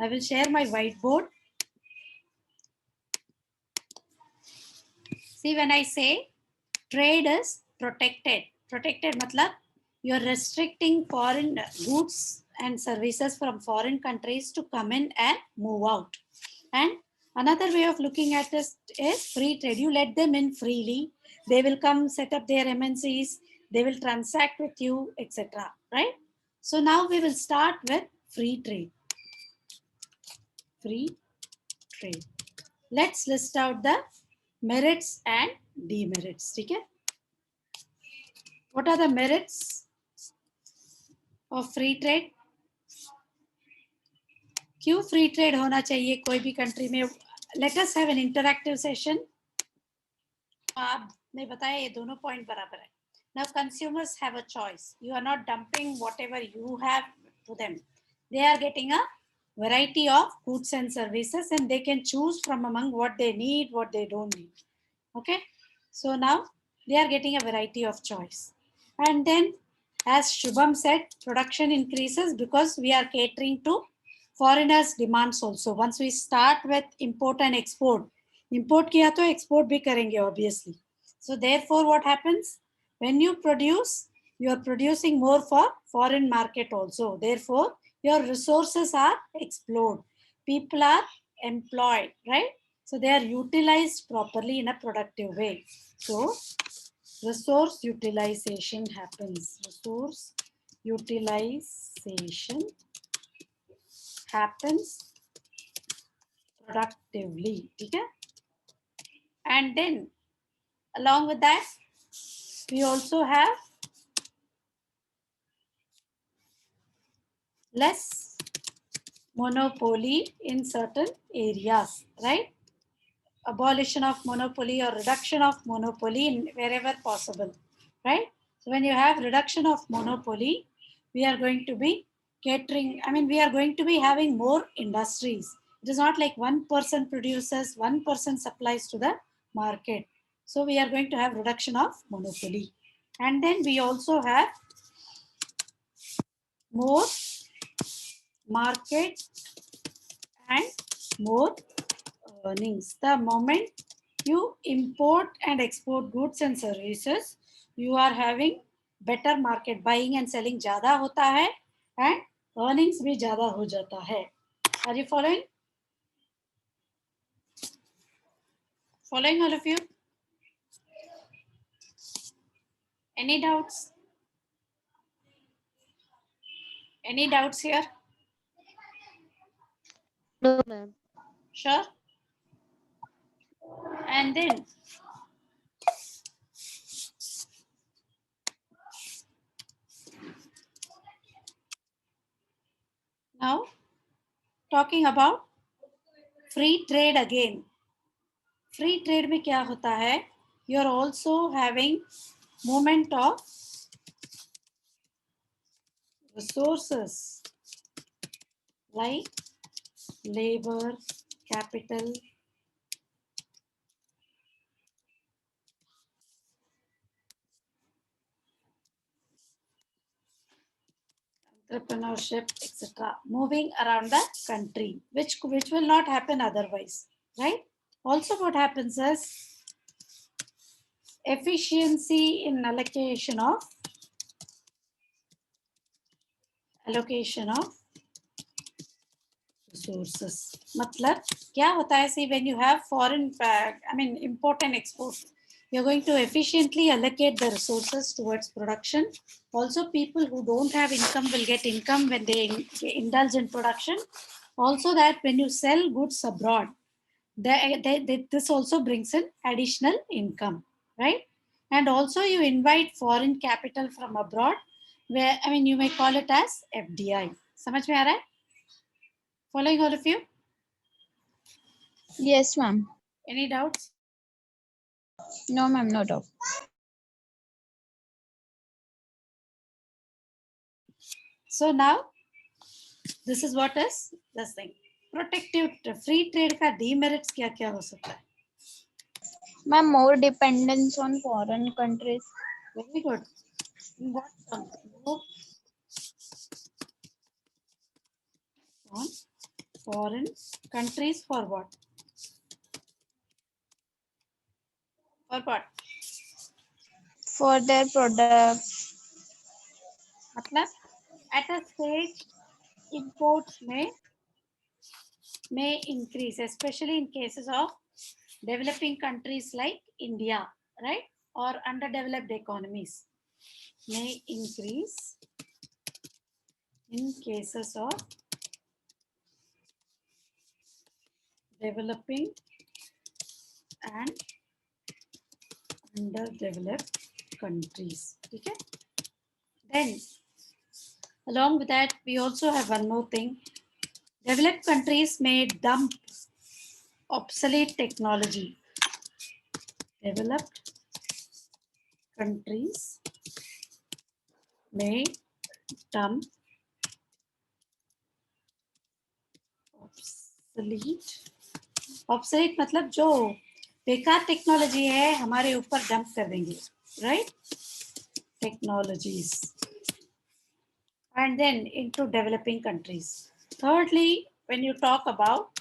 I will share my whiteboard. See, when I say trade is protected matlab you are restricting foreign goods and services from foreign countries to come in and move out. And another way of looking at this is free trade. You let them in freely. They will come set up their MNCs. They will transact with you, etc. Right? So now we will start with free trade. Free trade. Let's list out the merits and demerits. Okay? What are the merits of free trade? क्यों free trade होना चाहिए कोई भी country में? Let us have an interactive session. आपने बताया ये दोनों पॉइंट बराबर है. Now consumers have a choice. You are not dumping whatever you have to them. They are getting a variety of goods and services and they can choose from among what they need, what they don't need. Okay. So now they are getting a variety of choice. And then as Shubham said, production increases because we are catering to foreigners demands also. Once we start with import and export, import kiya to export bhi karenge obviously. So therefore what happens? When you produce, you are producing more for foreign market also. Therefore your resources are explored. People are employed, right? So they are utilized properly in a productive way. So resource utilization happens. Resource utilization happens productively. Okay? And then along with that, we also have less monopoly in certain areas, right? Abolition of monopoly or reduction of monopoly in wherever possible, right? So when you have reduction of monopoly, we are going to be catering, we are going to be having more industries. It is not like one person produces, one person supplies to the market. So we are going to have reduction of monopoly. And then we also have more market and more earnings. The moment you import and export goods and services, you are having better market. Buying and selling ज़्यादा होता है and earnings भी ज़्यादा हो जाता है. Are you following? Following all of you? Any doubts? Any doubts here? No, ma'am. Sure. And then now talking about free trade again. Free trade में क्या होता है? You are also having movement of resources like labor, capital, entrepreneurship, etc. moving around the country, which will not happen otherwise, right? Also, what happens is efficiency in allocation of resources. मतलब क्या होता है? See, when you have foreign, import and export, you're going to efficiently allocate the resources towards production. Also, people who don't have income will get income when they indulge in production. Also, that when you sell goods abroad, this also brings in additional income, right? And also, you invite foreign capital from abroad, where you may call it as FDI. समझ में आ रहा है? Following all of you? Yes, ma'am. Any doubts? No, ma'am, no doubt. So now, this is what is this thing. Protective free trade का demerits क्या क्या हो सकता है? Ma'am, more dependence on foreign countries. Very good. In what terms? More on foreign countries for what? For what? For their products. मतलब at a stage imports may increase, especially in cases of developing countries like India, right? Or underdeveloped economies may increase in cases of developing and underdeveloped countries. Okay? Then, along with that, we also have one more thing. Developed countries may dump obsolete technology. Developed countries may dump obsolete. Obsolete मतलब जो बेकार technology है हमारे ऊपर dump कर देंगे, right? Technologies and then into developing countries. Thirdly, when you talk about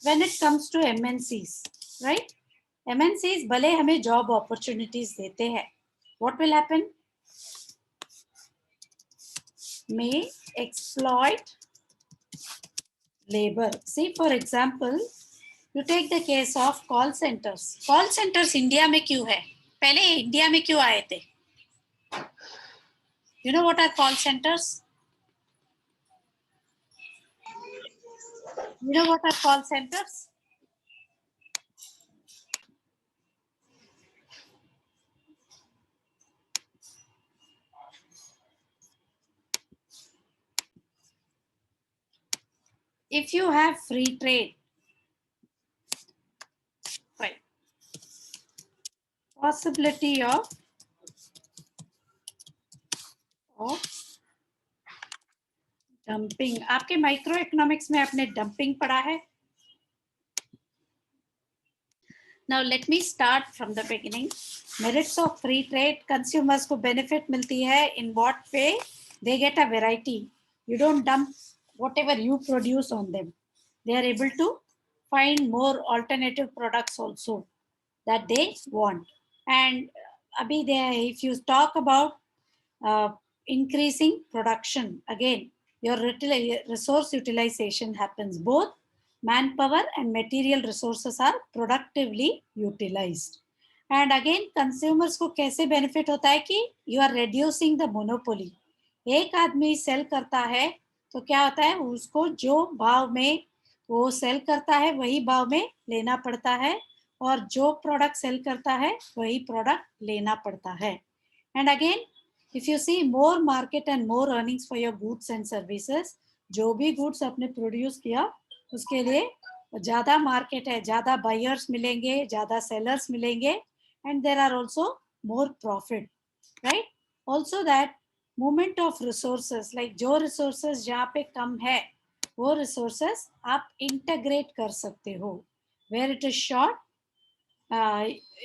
when it comes to MNCs, right? MNCs भले हमें job opportunities देते हैं, what will happen? May exploit labor. See, for example, you take the case of call centers. Call centers India में क्यों है? पहले India में क्यों आए थे? You know what are call centers? You know what are call centers? If you have free trade, right? Possibility of dumping. आपके micro economics में आपने डंपिंग पढ़ा है? Now let me start from the beginning. Merits of free trade. Consumers को benefit मिलती है. In what way? They get a variety. You don't dump whatever you produce on them. They are able to find more alternative products also that they want. And abhi if you talk about increasing production, again your resource utilization happens. Both manpower and material resources are productively utilized. And again consumers को कैसे benefit होता है कि you are reducing the monopoly. एक आदमी cell करता है तो क्या होता है, उसको जो भाव में वो सेल करता है वही भाव में लेना पड़ता है, और जो प्रोडक्ट सेल करता है वही प्रोडक्ट लेना पड़ता है. And again if you see more market and more earnings for your goods and services, जो भी goods आपने produce किया उसके लिए ज़्यादा market है, ज़्यादा buyers मिलेंगे, ज़्यादा sellers मिलेंगे, and there are also more profit, right? Also that movement of resources, like जो resources जहाँ पे कम है वो resources आप integrate कर सकते हो. Where it is short,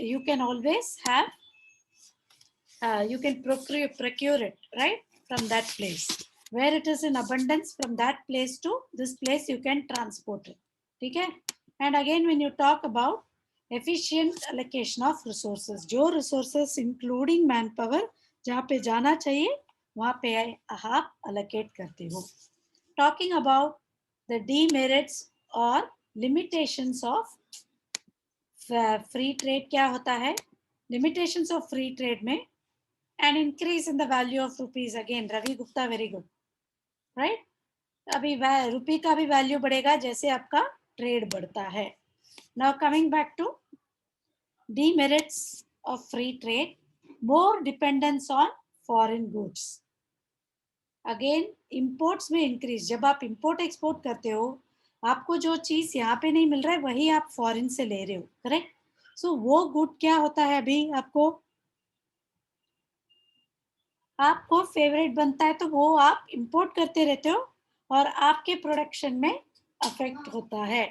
you can always have you can procure it, right, from that place. Where it is in abundance, from that place to this place you can transport it. Okay? And again when you talk about efficient allocation of resources, जो resources including manpower जहाँ पे जाना चाहिए वहाँ पे आप allocate करते हो. Talking about the demerits or limitations of free trade, क्या होता है? Limitations of free trade में an increase in the value of rupees. Again Ravi Gupta, very good, right? अभी रुपी का भी वैल्यू बढ़ेगा जैसे आपका ट्रेड बढ़ता है. Now coming back to demerits of free trade, more dependence on foreign goods. Again imports में increase. जब आप import export करते हो आपको जो चीज यहाँ पे नहीं मिल रहा है वही आप फॉरेन से ले रहे हो, करेक्ट? सो वो गुड क्या होता है, अभी आपको फेवरेट बनता है तो वो आप इंपोर्ट करते रहते हो और आपके प्रोडक्शन में अफेक्ट होता है.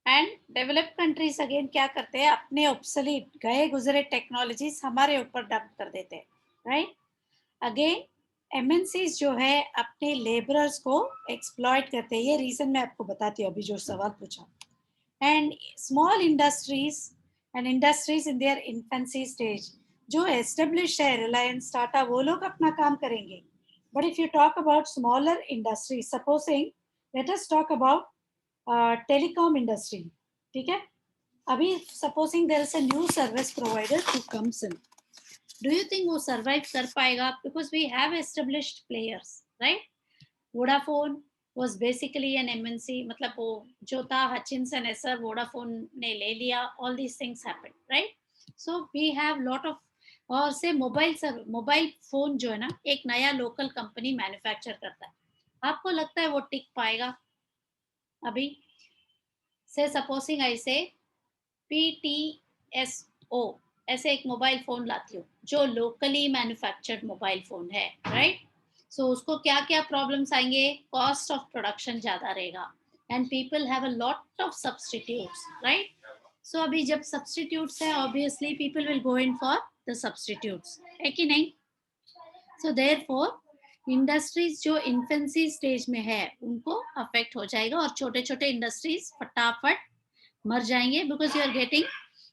एंड डेवलप्ड कंट्रीज अगेन क्या करते हैं, अपने ऑब्सोलीट गए गुजरे टेक्नोलॉजीज हमारे ऊपर डंप कर देते हैं, राइट। अगेन एमएनसीज जो है अपने लेबरर्स को एक्सप्लॉइट करते हैं, ये रीजन मैं आपको बताती हूँ अभी जो सवाल पूछा। And small industries and industries in their infancy stage, जो एस्टेब्लिश है रिलायंस टाटा, वो लोग अपना काम करेंगे। But if you talk about smaller industry, supposing let us talk about telecom industry, ठीक है। अभी supposing there is a new service provider who comes in, do you think वो सरवाइव कर पाएगा? Because we have established players, right. Vodafone was basically an MNC, मतलब वो जो था हचिंसन एसर, वोडाफोन ने ले लिया, all these things happened, right? So we have lot of, और से मोबाइल फोन जो है ना, एक नया लोकल कंपनी मैन्युफैक्चर करता है, आपको लगता है वो टिक पाएगा? अभी से सपोजिंग आई से PTSO ऐसे एक मोबाइल फोन लाती हूँ जो लोकली मैन्युफैक्चर्ड मोबाइल फोन है, राइट। सो उसको क्या क्या प्रॉब्लम्स आएंगे? कॉस्ट ऑफ प्रोडक्शन ज्यादा रहेगा and people have a lot of substitutes, right. So अभी जब सब्सटीट्यूट्स है, obviously people will go in for the substitutes, है कि नहीं? सो देयरफॉर इंडस्ट्रीज जो इन्फेंसी स्टेज में है उनको अफेक्ट हो जाएगा, और छोटे छोटे इंडस्ट्रीज फटाफट मर जाएंगे, because you are getting,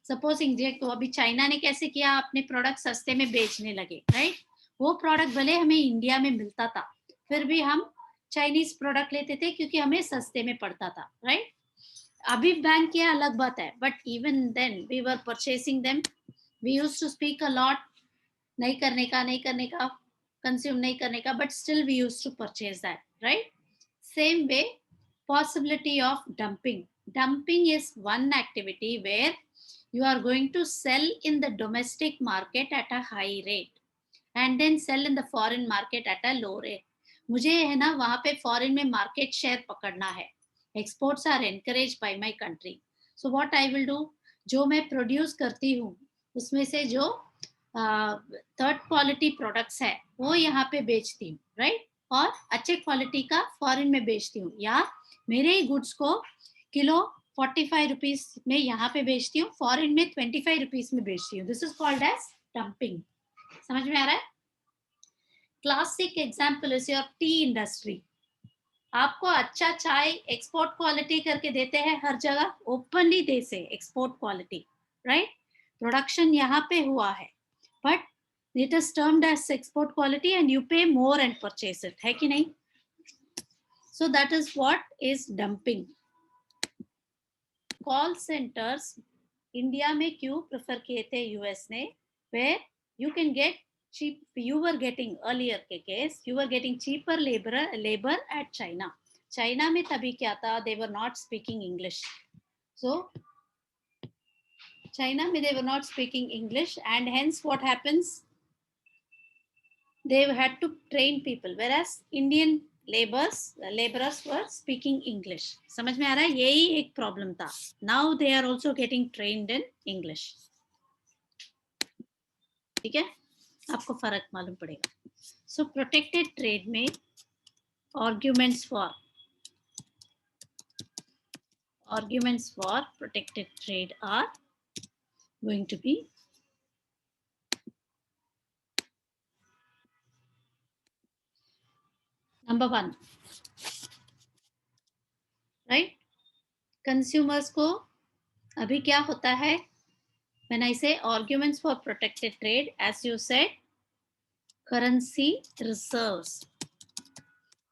supposing देखो अभी चाइना ने कैसे किया, अपने प्रोडक्ट सस्ते में बेचने लगे, राइट। वो प्रोडक्ट भले हमें इंडिया में मिलता था, फिर भी हम चाइनीज प्रोडक्ट लेते थे क्योंकि हमें सस्ते में पड़ता था, राइट। अभी बैन किया अलग बात है, but even then we were purchasing them, we used to speak a lot, नहीं करने का, नहीं करने का, कंज्यूम नहीं करने का, but still we used to purchase that, right. Same way, possibility of dumping. Dumping is one activity where you are going to sell in the domestic market at a high rate and then sell in the foreign market at a low rate. मुझे है ना वहाँ पे foreign में market share पकड़ना है। Exports are encourage by my country, so what I will do, जो मैं प्रोड्यूस करती हूँ उसमें से जो थर्ड क्वालिटी प्रोडक्ट्स है वो यहाँ पे बेचती हूँ, राइट। और अच्छे क्वालिटी का फॉरेन में बेचती हूँ, या मेरे ही गुड्स को किलो 45 रुपीज में यहाँ पे बेचती हूँ, फॉरेन में 25 रुपीज में बेचती हूँ। This is called as dumping. समझ में आ रहा है? Classic example is your tea industry. आपको अच्छा चाय एक्सपोर्ट क्वालिटी करके देते हैं हर जगह, ओपनली दे से एक्सपोर्ट क्वालिटी, राइट। प्रोडक्शन यहाँ पे हुआ है, but it is termed as export quality and you pay more and purchase it, है कि नहीं? So that is what is dumping. Call centers India में क्यों प्रेफर किए थे यूएस ने, where you can get cheap, you were getting earlier के case, you were getting cheaper labor at China. China में तभी क्या था, they were not speaking English. So China में they were not speaking English and hence what happens, they had to train people, whereas Indian laborers were speaking English. समझ में आ रहा है? यही एक प्रॉब्लम था. Now they are also getting trained in English. ठीक है, आपको फर्क मालूम पड़ेगा. So protected trade में arguments for protected trade are going to be number 1, right? Consumers को अभी क्या होता है, when I say arguments for protected trade, as you said, currency reserves.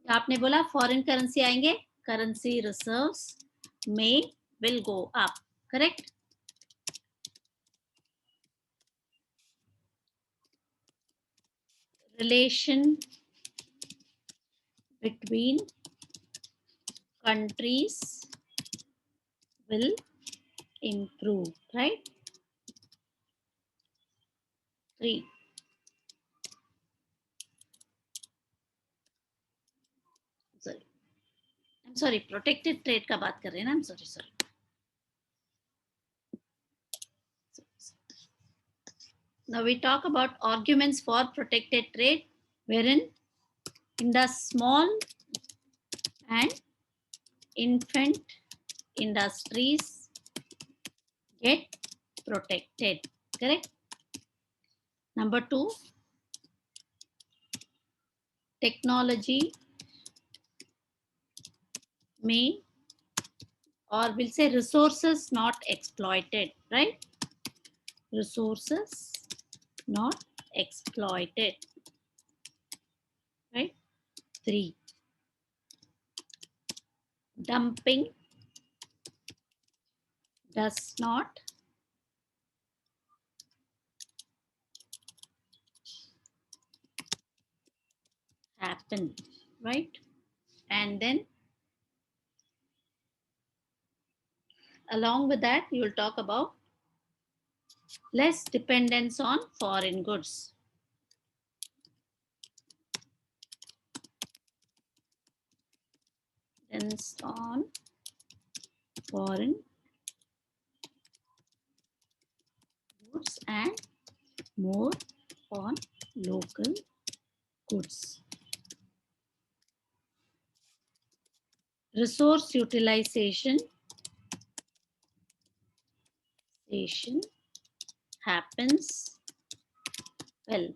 आपने बोला फॉरेन करेंसी आएंगे, करेंसी रिजर्व्स में will go up, correct? Relation between countries will improve, right? 3, sorry, protected trade का बात कर रहे हैं ना, sorry. Now we talk about arguments for protected trade, wherein in the small and infant industries get protected. Correct? Number 2, technology may, or we'll say resources not exploited, right? Resources not exploited, right? 3, dumping does not happen, right? And then along with that, you will talk about less dependence on foreign goods. Dependence on foreign goods and more on local goods. Resource utilization happens well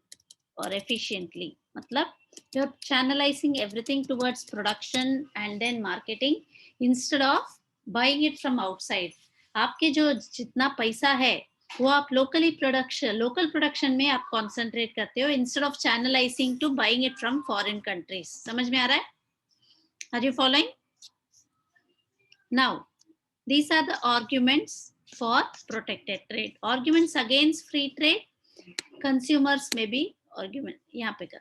or efficiently. मतलब you're channelizing everything towards production and then marketing instead of buying it from outside. आपके जो जितना पैसा है वो आप local production में आप कॉन्सेंट्रेट करते हो instead of channelizing to buying it from foreign countries. समझ में आ रहा है? Are you following? Now these are the arguments for protected trade. Arguments against free trade, consumers may be argument. यहाँ पे कर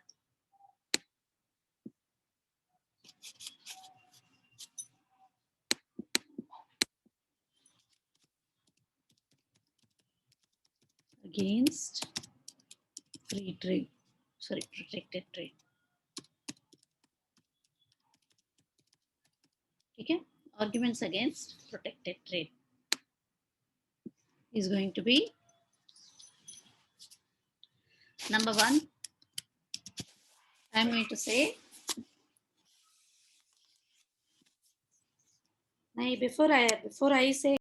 against free trade, sorry, protected trade. ठीक है? Arguments against protected trade is going to be number 1. I'm going to say, before I say